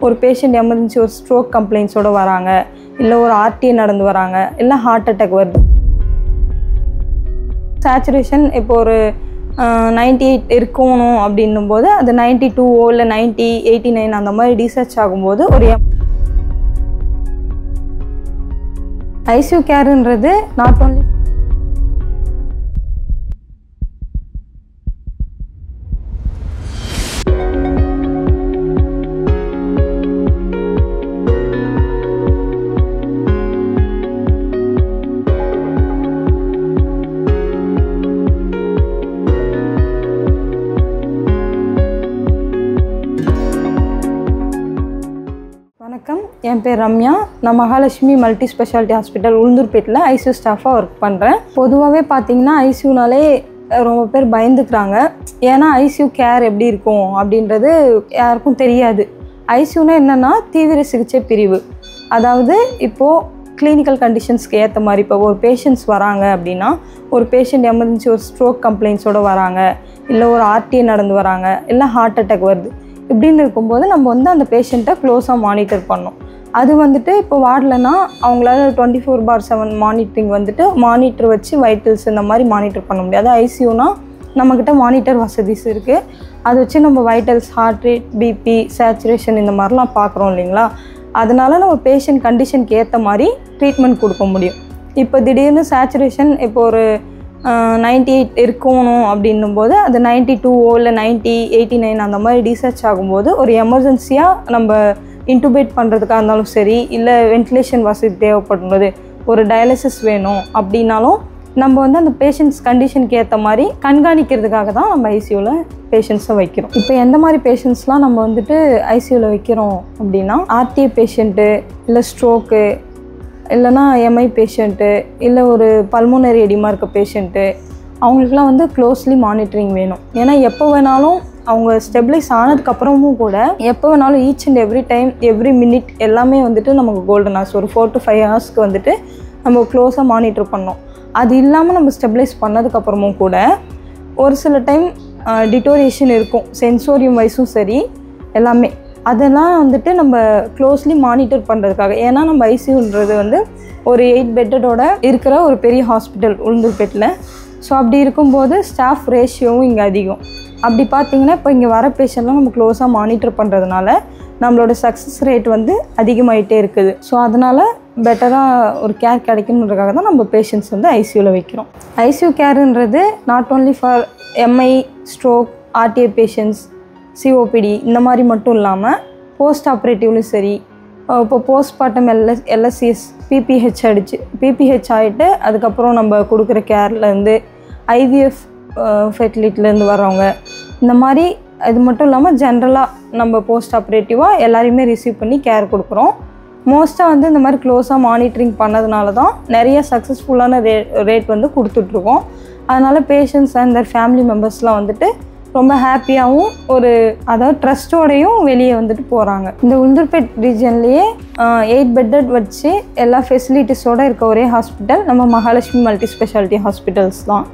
ஒரு patient emergency ஒரு stroke கம்ப்ளைண்ட்ஸோட வராங்க, இல்லை ஒரு ஆர்டிஏ நடந்து வராங்க, இல்லை ஹார்ட் அட்டாக் வருது. சேச்சுரேஷன் இப்போ ஒரு 98 இருக்கணும் அப்படின்னும் போது அது 92 இல்லை 90, 89 அந்த மாதிரி டிசர்ச் ஆகும்போது ஒரு ஐசியூ கேருன்றது நாட் ஓன்லி வணக்கம், என் பேர் ரம்யா. நான் மகாலட்சுமி மல்டி ஸ்பெஷாலிட்டி ஹாஸ்பிட்டல் உளுந்தூர்பேட்டில் ஐசியூ ஸ்டாஃபாக ஒர்க் பண்ணுறேன். பொதுவாகவே பார்த்திங்கன்னா ஐசியூனாலே ரொம்ப பேர் பயந்துக்கிறாங்க. ஏன்னா ஐசியூ கேர் எப்படி இருக்கும் அப்படின்றது யாருக்கும் தெரியாது. ஐசியூனா என்னென்னா தீவிர சிகிச்சை பிரிவு. அதாவது இப்போது கிளினிக்கல் கண்டிஷன்ஸ்க்கு ஏற்ற மாதிரி இப்போ ஒரு பேஷண்ட்ஸ் வராங்க அப்படின்னா, ஒரு பேஷண்ட் எமர்ஜென்சி ஒரு ஸ்ட்ரோக் கம்ப்ளைண்ட்ஸோடு வராங்க, இல்லை ஒரு ஆர்டிஏ நடந்து வராங்க, இல்லை ஹார்ட் அட்டாக் வருது. இப்படின்னு இருக்கும்போது நம்ம அந்த பேஷண்ட்டை க்ளோஸாக மானிட்டர் பண்ணோம். அது இப்போ வார்டில்னா அவங்களால 24/7 மானிட்டரிங் மானிட்டர் வச்சு வைட்டல்ஸ் இந்த மாதிரி மானிட்டர் பண்ண முடியாது. ஐசியூனா நம்மக்கிட்ட மானிட்டர் வசதிஸ் இருக்குது. அதை வச்சு நம்ம vitals, heart rate, BP, saturation இந்த மாதிரிலாம் பார்க்குறோம் இல்லைங்களா. அதனால நம்ம பேஷண்ட் கண்டிஷனுக்கு ஏற்ற மாதிரி ட்ரீட்மெண்ட் கொடுக்க முடியும். இப்போ திடீர்னு சேச்சுரேஷன் இப்போ ஒரு 98 இருக்கணும் அப்படின்னும் போது அது 92 இல்லை 90, 89 அந்த மாதிரி டிசர்ச் ஆகும்போது ஒரு எமர்ஜென்சியாக நம்ம இன்டுபேட் பண்ணுறதுக்காக இருந்தாலும் சரி, இல்லை வென்டிலேஷன் வசதி தேவைப்படும்போது ஒரு டயாலிசிஸ் வேணும் அப்படின்னாலும் நம்ம அந்த பேஷண்ட்ஸ் கண்டிஷனுக்கு ஏற்ற மாதிரி கண்காணிக்கிறதுக்காக தான் நம்ம ஐசியூவில் பேஷண்ட்ஸை வைக்கிறோம். இப்போ எந்த மாதிரி பேஷண்ட்ஸ்லாம் நம்ம ஐசியூவில் வைக்கிறோம் அப்படின்னா, ஆர்டிஏ பேஷண்ட்டு, இல்லை ஸ்ட்ரோக்கு, இல்லைனா எம்ஐ பேஷண்ட்டு, இல்லை ஒரு பல்மோனரி எடிமா இருக்க பேஷண்ட்டு, அவங்களுக்குலாம் க்ளோஸ்லி மானிட்டரிங் வேணும். ஏன்னா எப்போ வேணாலும் அவங்க ஸ்டெபிலைஸ் ஆனதுக்கப்புறமும் கூட எப்போ வேணாலும் each and every time, every minute எல்லாமே நமக்கு கோல்டன் ஹார்ஸ் ஒரு 4 to 5 ஹவர்ஸ்க்கு நம்ம க்ளோஸாக மானிட்டர் பண்ணோம். அது இல்லாமல் நம்ம ஸ்டெபிலைஸ் பண்ணதுக்கப்புறமும் கூட ஒரு சில டைம் டிட்டோரியேஷன் இருக்கும், சென்சோரியம் வைஸும் சரி எல்லாமே. அதெல்லாம் நம்ம க்ளோஸ்லி மானிட்டர் பண்ணுறதுக்காக. ஏன்னா நம்ம ஐசியூன்றது ஒரு 8 பெட்டோட இருக்கிற ஒரு பெரிய ஹாஸ்பிட்டல் உளுந்தூர்பேட்டில். ஸோ அப்படி இருக்கும்போது ஸ்டாஃப் ரேஷியோவும் இங்கே அதிகம். அப்படி பார்த்திங்கன்னா இப்போ இங்கே வர பேஷண்ட்லாம் நம்ம க்ளோஸாக மானிட்டர் பண்ணுறதுனால நம்மளோட சக்ஸஸ் ரேட் அதிகமாகிட்டே இருக்குது. ஸோ அதனால் பெட்டராக ஒரு கேர் கிடைக்கணுன்றதுக்காக தான் நம்ம பேஷண்ட்ஸ் ஐசியூவில் வைக்கிறோம். ஐசியூ கேருன்றது not only for MI, stroke, RTA patients, COPD இந்த மாதிரி மட்டும் இல்லாமல் போஸ்ட் ஆப்ரேட்டிவ்லையும் சரி, இப்போ போஸ்ட்மார்ட்டம் எல்எஸ்சிஎஸ், பிபிஹெச் ஆகிட்டு அதுக்கப்புறம் நம்ம கொடுக்குற கேர்லேருந்து ஐவிஎஃப் ஃபெர்டிலிட்டிலேருந்து வர்றவங்க, இந்த மாதிரி இது மட்டும் இல்லாமல் ஜென்ரலாக நம்ம போஸ்ட் ஆப்ரேட்டிவாக எல்லாரையுமே ரிசீவ் பண்ணி கேர் கொடுக்குறோம். மோஸ்ட்டாக இந்த மாதிரி க்ளோஸாக மானிட்டரிங் பண்ணதுனால தான் நிறைய சக்ஸஸ்ஃபுல்லான ரேட் கொடுத்துட்ருக்கோம். அதனால் பேஷண்ட்ஸ் அண்ட் தர் ஃபேமிலி மெம்பர்ஸ்லாம் ரொம்ப ஹாப்பியாகவும் அதாவது ட்ரஸ்ட்டோடையும் வெளியே போகிறாங்க. இந்த உளுந்தூர்பேட் ரீஜன்லேயே 8 பெட்டட் வச்சு எல்லா ஃபெசிலிட்டிஸோடு இருக்க ஒரே ஹாஸ்பிட்டல் நம்ம மகாலட்சுமி மல்டி ஸ்பெஷாலிட்டி ஹாஸ்பிட்டல்ஸ் தான்.